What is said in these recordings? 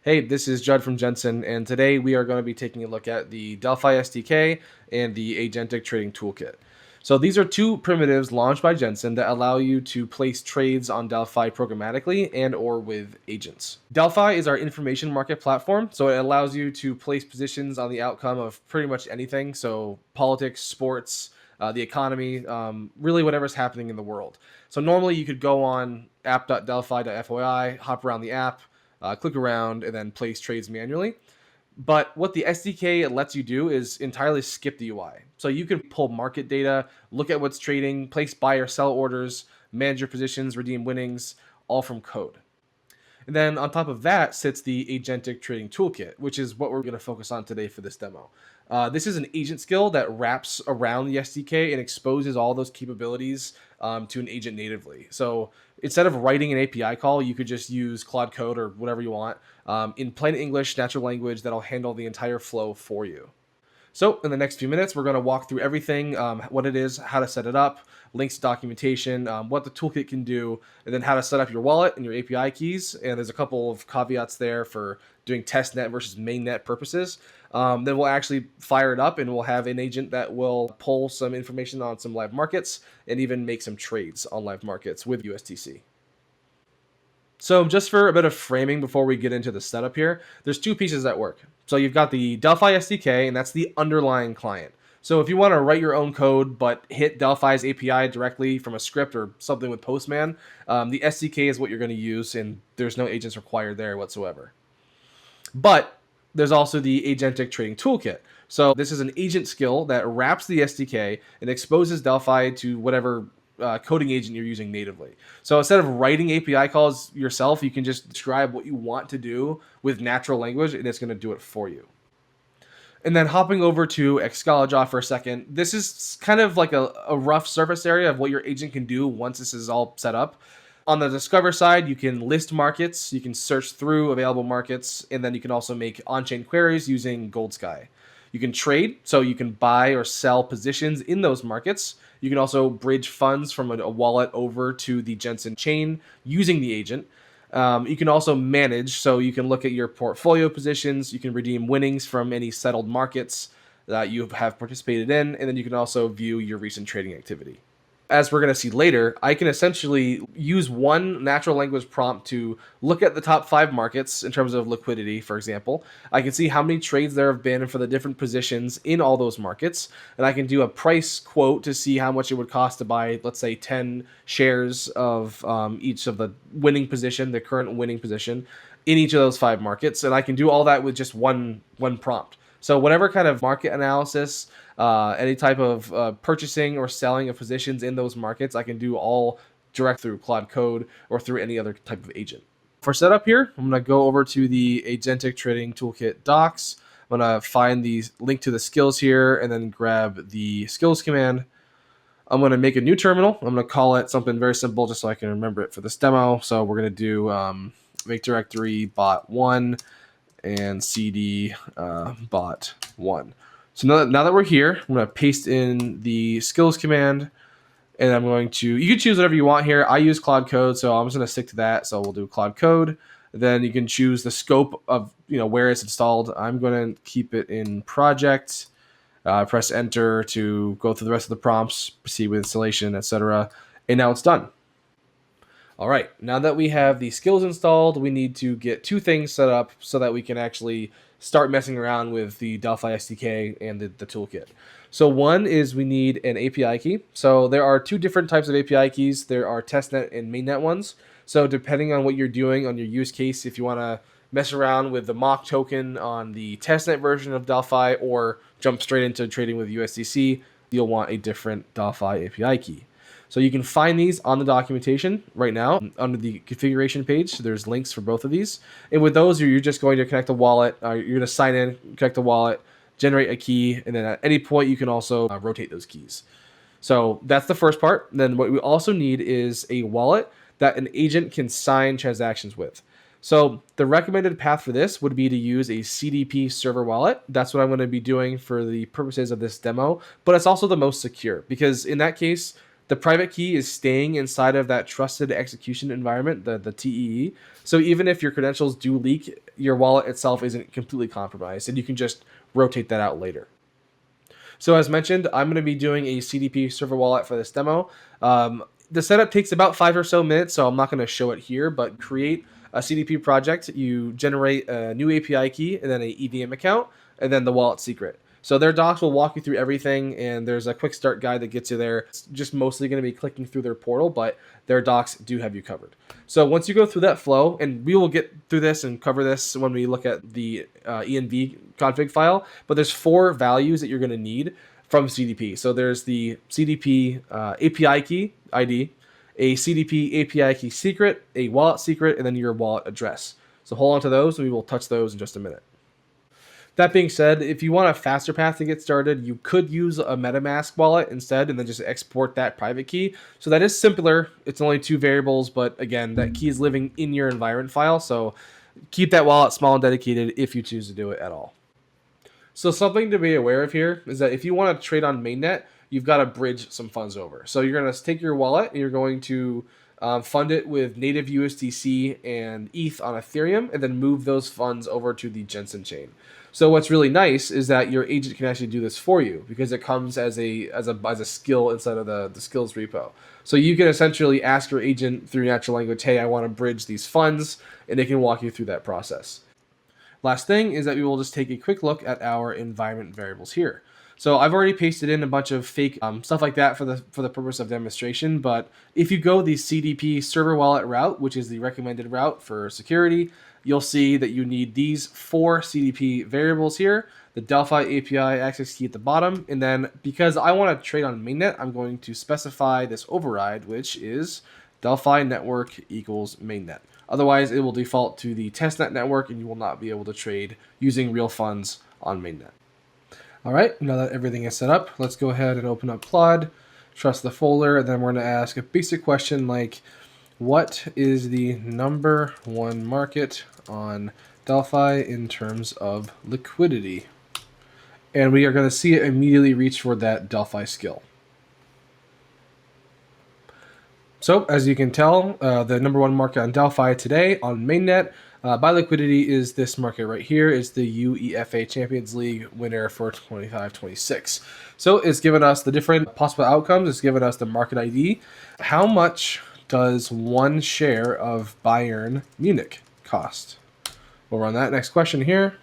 Hey, this is Judd from Jensen, and today we are going to be taking a look at the Delphi SDK and the Agentic Trading Toolkit. So these are two primitives launched by Jensen that allow you to place trades on Delphi programmatically and or with agents. Delphi is our information market platform, so it allows you to place positions on the outcome of pretty much anything, so politics, sports, the economy, really whatever's happening in the world. So normally you could go on app.delphi.foi, hop around the app, click around, and then place trades manually. But what the SDK lets you do is entirely skip the UI. So you can pull market data, look at what's trading, place buy or sell orders, manage your positions, redeem winnings, all from code. And then on top of that sits the Agentic Trading Toolkit, which is what we're going to focus on today for this demo. This is an agent skill that wraps around the SDK and exposes all those capabilities to an agent natively. So instead of writing an API call, you could just use Claude Code or whatever you want in plain English, natural language that'll handle the entire flow for you. So in the next few minutes, we're going to walk through everything, what it is, how to set it up, links to documentation, what the toolkit can do, and then how to set up your wallet and your API keys. And there's a couple of caveats there for doing testnet versus mainnet purposes. Then we'll actually fire it up and we'll have an agent that will pull some information on some live markets and even make some trades on live markets with USTC. So just for a bit of framing before we get into the setup here, there's two pieces that work. So you've got the Delphi SDK, and that's the underlying client. So if you want to write your own code but hit Delphi's API directly from a script or something with Postman, the SDK is what you're going to use, and there's no agents required there whatsoever. But there's also the Agentic Trading Toolkit. So this is an agent skill that wraps the SDK and exposes Delphi to whatever coding agent you're using natively. So instead of writing API calls yourself, you can just describe what you want to do with natural language, and it's going to do it for you. And then hopping over to Excalibur for a second, this is kind of like a rough surface area of what your agent can do once this is all set up. On the Discover side, you can list markets, you can search through available markets, and then you can also make on-chain queries using GoldSky. You can trade, so you can buy or sell positions in those markets. You can also bridge funds from a wallet over to the Jensen chain using the agent. You can also manage, so you can look at your portfolio positions. You can redeem winnings from any settled markets that you have participated in, and then you can also view your recent trading activity. As we're going to see later, I can essentially use one natural language prompt to look at the top 5 markets in terms of liquidity, for example. I can see how many trades there have been for the different positions in all those markets, and I can do a price quote to see how much it would cost to buy, let's say, 10 shares of each of the winning position, the current winning position, in each of those 5 markets, and I can do all that with just one prompt. So whatever kind of market analysis, any type of purchasing or selling of positions in those markets, I can do all direct through Claude Code or through any other type of agent. For setup here, I'm going to go over to the Agentic Trading Toolkit docs. I'm going to find the link to the skills here and then grab the skills command. I'm going to make a new terminal. I'm going to call it something very simple just so I can remember it for this demo. So we're going to do make directory bot1 and cd bot1. So now that we're here, I'm going to paste in the skills command, and I'm going to, you can choose whatever you want here. I use Claude Code, so I'm just going to stick to that. So we'll do Claude Code. Then you can choose the scope of where it's installed. I'm going to keep it in project. Press enter to go through the rest of the prompts, proceed with installation, etc. And now it's done. All right, now that we have the skills installed, we need to get 2 things set up so that we can actually start messing around with the Delphi SDK and the toolkit. So one is we need an API key. So there are 2 different types of API keys. There are testnet and mainnet ones. So depending on what you're doing on your use case, if you want to mess around with the mock token on the testnet version of Delphi or jump straight into trading with USDC, you'll want a different Delphi API key. So you can find these on the documentation right now under the configuration page. So there's links for both of these. And with those, you're just going to connect a wallet. You're going to sign in, connect a wallet, generate a key, and then at any point you can also rotate those keys. So that's the first part. Then what we also need is a wallet that an agent can sign transactions with. So the recommended path for this would be to use a CDP server wallet. That's what I'm going to be doing for the purposes of this demo, but it's also the most secure because in that case, the private key is staying inside of that trusted execution environment, the TEE. So even if your credentials do leak, your wallet itself isn't completely compromised, and you can just rotate that out later. So as mentioned, I'm going to be doing a CDP server wallet for this demo. The setup takes about 5 or so minutes, so I'm not going to show it here, but create a CDP project. You generate a new API key and then an EVM account, and then the wallet secret. So their docs will walk you through everything, and there's a quick start guide that gets you there. It's just mostly going to be clicking through their portal, but their docs do have you covered. So once you go through that flow, and we will get through this and cover this when we look at the env config file, but there's 4 values that you're going to need from CDP. So there's the CDP API key ID, a CDP API key secret, a wallet secret, and then your wallet address. So hold on to those, and we will touch those in just a minute. That being said, if you want a faster path to get started, you could use a MetaMask wallet instead and then just export that private key. So that is simpler. It's only 2 variables, but again, that key is living in your environment file. So keep that wallet small and dedicated if you choose to do it at all. So something to be aware of here is that if you want to trade on mainnet, you've got to bridge some funds over. So you're going to take your wallet and you're going to fund it with native USDC and ETH on Ethereum, and then move those funds over to the Judson chain. So what's really nice is that your agent can actually do this for you because it comes as a skill inside of the skills repo. So you can essentially ask your agent through natural language, hey, I want to bridge these funds, and it can walk you through that process. Last thing is that we will just take a quick look at our environment variables here. So I've already pasted in a bunch of fake stuff like that for the purpose of demonstration, but if you go the CDP server wallet route, which is the recommended route for security, you'll see that you need these 4 CDP variables here, the Delphi API access key at the bottom, and then because I want to trade on mainnet, I'm going to specify this override, which is Delphi network equals mainnet. Otherwise, it will default to the testnet network, and you will not be able to trade using real funds on mainnet. All right, now that everything is set up, let's go ahead and open up Claude, trust the folder, and then we're going to ask a basic question like, what is the #1 market on Delphi in terms of liquidity? And we are going to see it immediately reach for that Delphi skill. So as you can tell, the #1 market on Delphi today on mainnet by liquidity is this market right here. Is the UEFA Champions League winner for 25-26. So it's given us the different possible outcomes. It's given us the market ID. How much does 1 share of Bayern Munich cost? We'll run that next question here.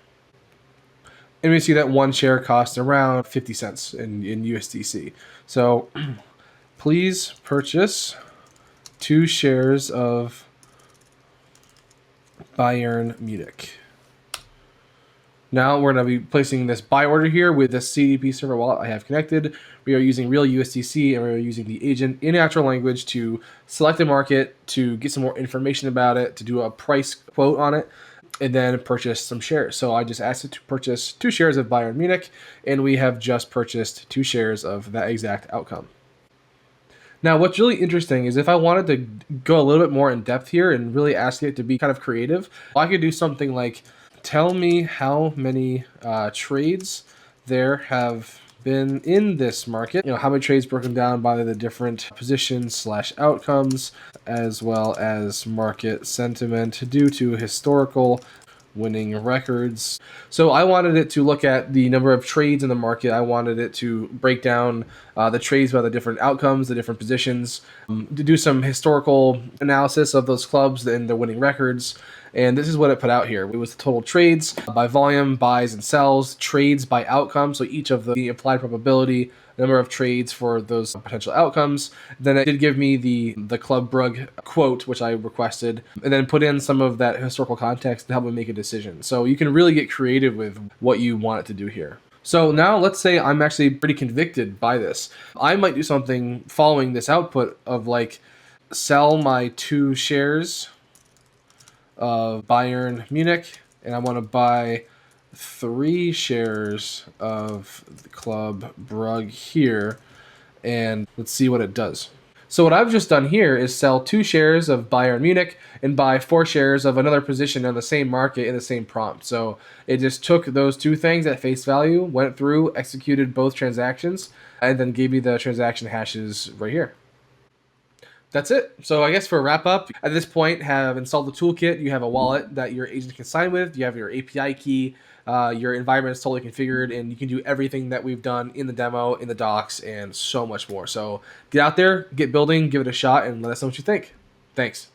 And we see that 1 share costs around 50 cents in USDC. So please purchase 2 shares of Bayern Munich. Now we're going to be placing this buy order here with this CDP server wallet I have connected. We are using real USDC, and we are using the agent in natural language to select a market, to get some more information about it, to do a price quote on it, and then purchase some shares. So I just asked it to purchase 2 shares of Bayern Munich, and we have just purchased 2 shares of that exact outcome. Now, what's really interesting is if I wanted to go a little bit more in depth here and really ask it to be kind of creative, I could do something like, tell me how many trades there have been in this market. How many trades broken down by the different positions / outcomes, as well as market sentiment due to historical winning records. So I wanted it to look at the number of trades in the market. I wanted it to break down the trades by the different outcomes, the different positions, to do some historical analysis of those clubs and their winning records. And this is what it put out here. It was the total trades by volume, buys and sells, trades by outcome. So each of the implied probability, number of trades for those potential outcomes. Then it did give me the Club Brugge quote, which I requested, and then put in some of that historical context to help me make a decision. So you can really get creative with what you want it to do here. So now let's say I'm actually pretty convicted by this. I might do something following this output of like, sell my 2 shares of Bayern Munich, and I want to buy 3 shares of the Club Brugge here, and let's see what it does. So what I've just done here is sell 2 shares of Bayern Munich and buy 4 shares of another position on the same market in the same prompt. So it just took those 2 things at face value, went through, executed both transactions, and then gave me the transaction hashes right here. That's it. So I guess for a wrap up, at this point, have installed the toolkit. You have a wallet that your agent can sign with. You have your API key. Your environment is totally configured, and you can do everything that we've done in the demo, in the docs, and so much more. So get out there, get building, give it a shot, and let us know what you think. Thanks.